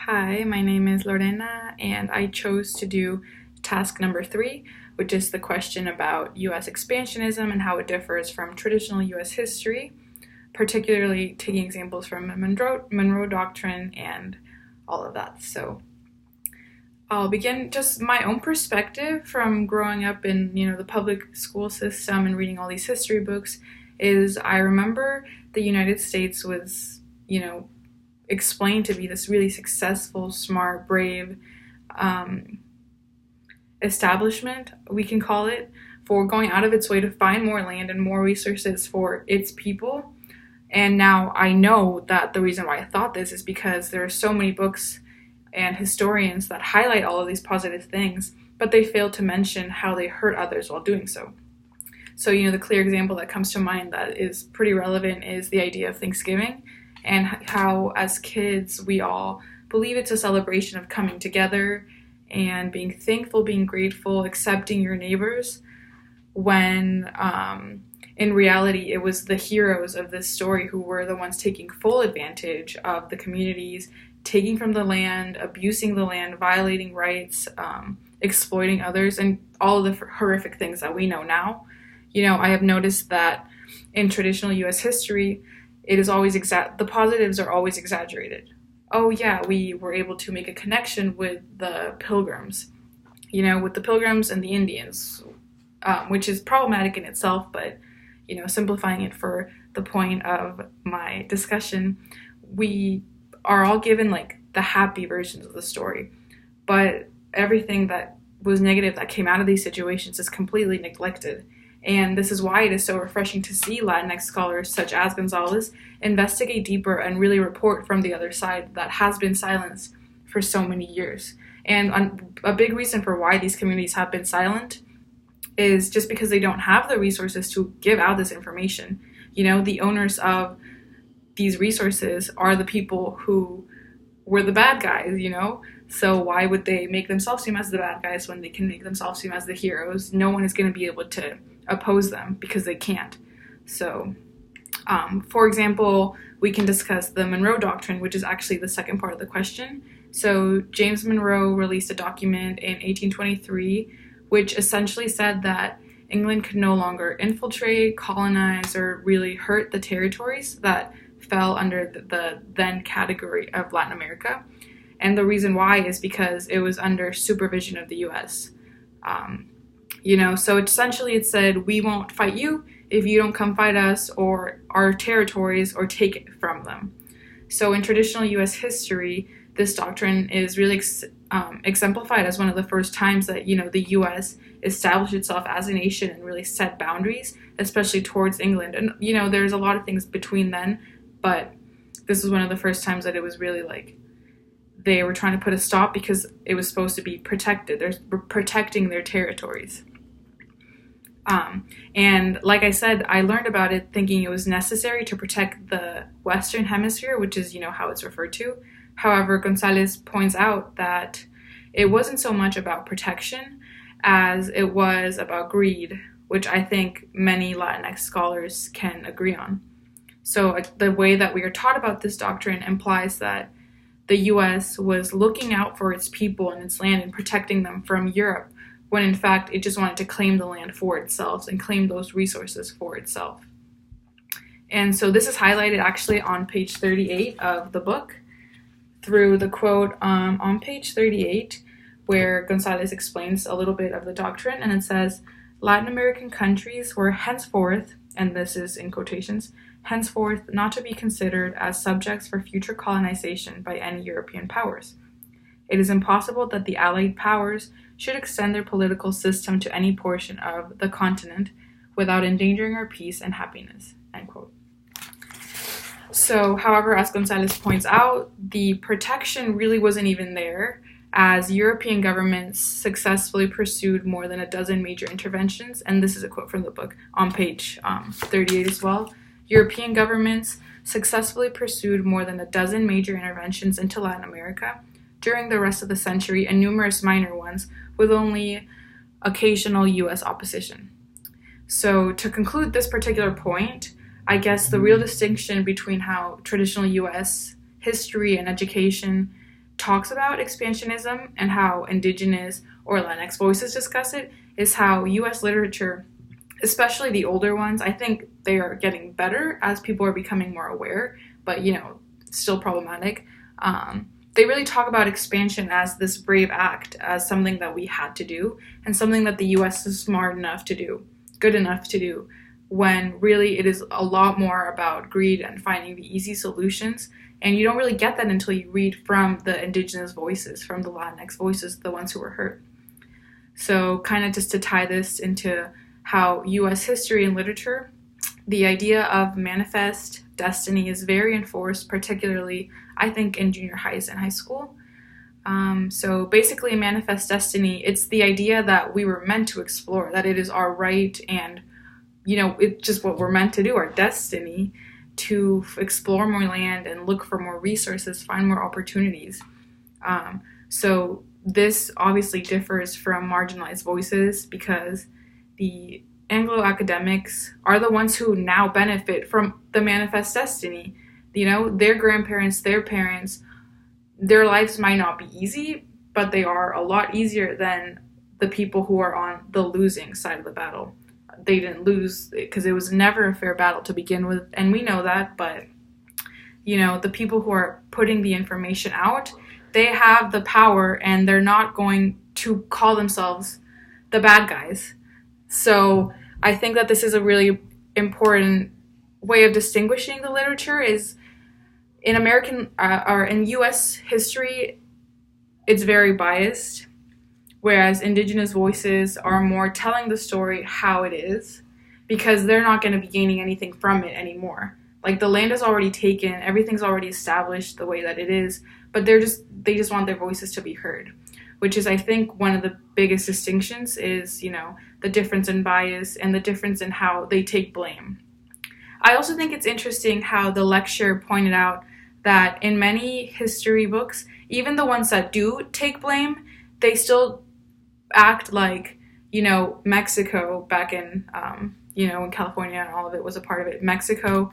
Hi, my name is Lorena, and I chose to do task number 3, which is the question about US expansionism and how it differs from traditional US history, particularly taking examples from the Monroe Doctrine and all of that. So I'll begin just my own perspective from growing up in, the public school system and reading all these history books is I remember the United States was, explained to be this really successful, smart, brave um, establishment, we can call it, for going out of its way to find more land and more resources for its people. And now I know that the reason why I thought this is because there are so many books and historians that highlight all of these positive things, but they fail to mention how they hurt others while doing so. So, the clear example that comes to mind that is pretty relevant is the idea of Thanksgiving and how, as kids, we all believe it's a celebration of coming together and being thankful, being grateful, accepting your neighbors, when in reality it was the heroes of this story who were the ones taking full advantage of the communities, taking from the land, abusing the land, violating rights, exploiting others, and all of the horrific things that we know now. I have noticed that in traditional US history, it is always the positives are always exaggerated. Oh yeah, we were able to make a connection with the pilgrims, with the pilgrims and the Indians, which is problematic in itself, but, simplifying it for the point of my discussion, we are all given like the happy versions of the story, but everything that was negative that came out of these situations is completely neglected. And this is why it is so refreshing to see Latinx scholars such as Gonzalez investigate deeper and really report from the other side that has been silenced for so many years. And a big reason for why these communities have been silent is just because they don't have the resources to give out this information. The owners of these resources are the people who were the bad guys, So why would they make themselves seem as the bad guys when they can make themselves seem as the heroes? No one is going to be able to oppose them because they can't. So, for example, we can discuss the Monroe Doctrine, which is actually the second part of the question. So James Monroe released a document in 1823, which essentially said that England could no longer infiltrate, colonize, or really hurt the territories that fell under the then category of Latin America. And the reason why is because it was under supervision of the US. So essentially it said, we won't fight you if you don't come fight us or our territories or take it from them. So in traditional US history, this doctrine is really exemplified as one of the first times that, the US established itself as a nation and really set boundaries, especially towards England. And, there's a lot of things between then, but this was one of the first times that it was really like they were trying to put a stop because it was supposed to be protected. They're protecting their territories. And like I said, I learned about it thinking it was necessary to protect the Western Hemisphere, which is, how it's referred to. However, Gonzalez points out that it wasn't so much about protection as it was about greed, which I think many Latinx scholars can agree on. So the way that we are taught about this doctrine implies that the US was looking out for its people and its land and protecting them from Europe, when in fact it just wanted to claim the land for itself and claim those resources for itself. And so this is highlighted actually on page 38 of the book through the quote on page 38, where Gonzalez explains a little bit of the doctrine, and it says, Latin American countries were henceforth, and this is in quotations, henceforth not to be considered as subjects for future colonization by any European powers. It is impossible that the Allied powers should extend their political system to any portion of the continent without endangering our peace and happiness, end quote. So, however, as Gonzalez points out, the protection really wasn't even there, as European governments successfully pursued more than a dozen major interventions, and this is a quote from the book on page 38 as well. European governments successfully pursued more than a dozen major interventions into Latin America during the rest of the century, and numerous minor ones with only occasional US opposition. So to conclude this particular point, I guess the real distinction between how traditional US history and education talks about expansionism and how Indigenous or Latinx voices discuss it is how U.S. literature, especially the older ones, I think they are getting better as people are becoming more aware, but still problematic. They really talk about expansion as this brave act, as something that we had to do, and something that the U.S. is smart enough to do, good enough to do, when really it is a lot more about greed and finding the easy solutions. And you don't really get that until you read from the Indigenous voices, from the Latinx voices, the ones who were hurt. So kind of just to tie this into how U.S. history and literature, the idea of manifest destiny is very enforced, particularly, I think, in junior highs and high school. So basically, manifest destiny, it's the idea that we were meant to explore, that it is our right and, it's just what we're meant to do, our destiny, to explore more land and look for more resources, find more opportunities. So this obviously differs from marginalized voices because the Anglo academics are the ones who now benefit from the manifest destiny. Their grandparents, their parents, their lives might not be easy, but they are a lot easier than the people who are on the losing side of the battle. They didn't lose because it was never a fair battle to begin with, and we know that, but the people who are putting the information out, they have the power and they're not going to call themselves the bad guys. So I think that this is a really important way of distinguishing the literature is in American or in U.S. history, it's very biased, whereas Indigenous voices are more telling the story how it is because they're not going to be gaining anything from it anymore. Like the land is already taken, everything's already established the way that it is, but they just want their voices to be heard, which is, I think, one of the biggest distinctions is, the difference in bias and the difference in how they take blame. I also think it's interesting how the lecture pointed out that in many history books, even the ones that do take blame, they still act like, Mexico back in, in California and all of it was a part of it. Mexico,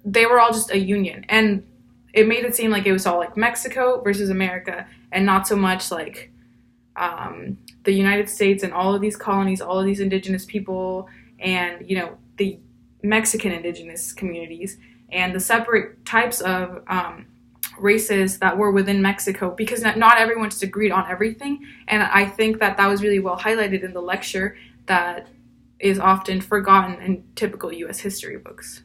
they were all just a union. And it made it seem like it was all like Mexico versus America and not so much like the United States and all of these colonies, all of these indigenous people and, the Mexican indigenous communities and the separate types of races that were within Mexico, because not everyone just agreed on everything. And I think that was really well highlighted in the lecture that is often forgotten in typical U.S. history books.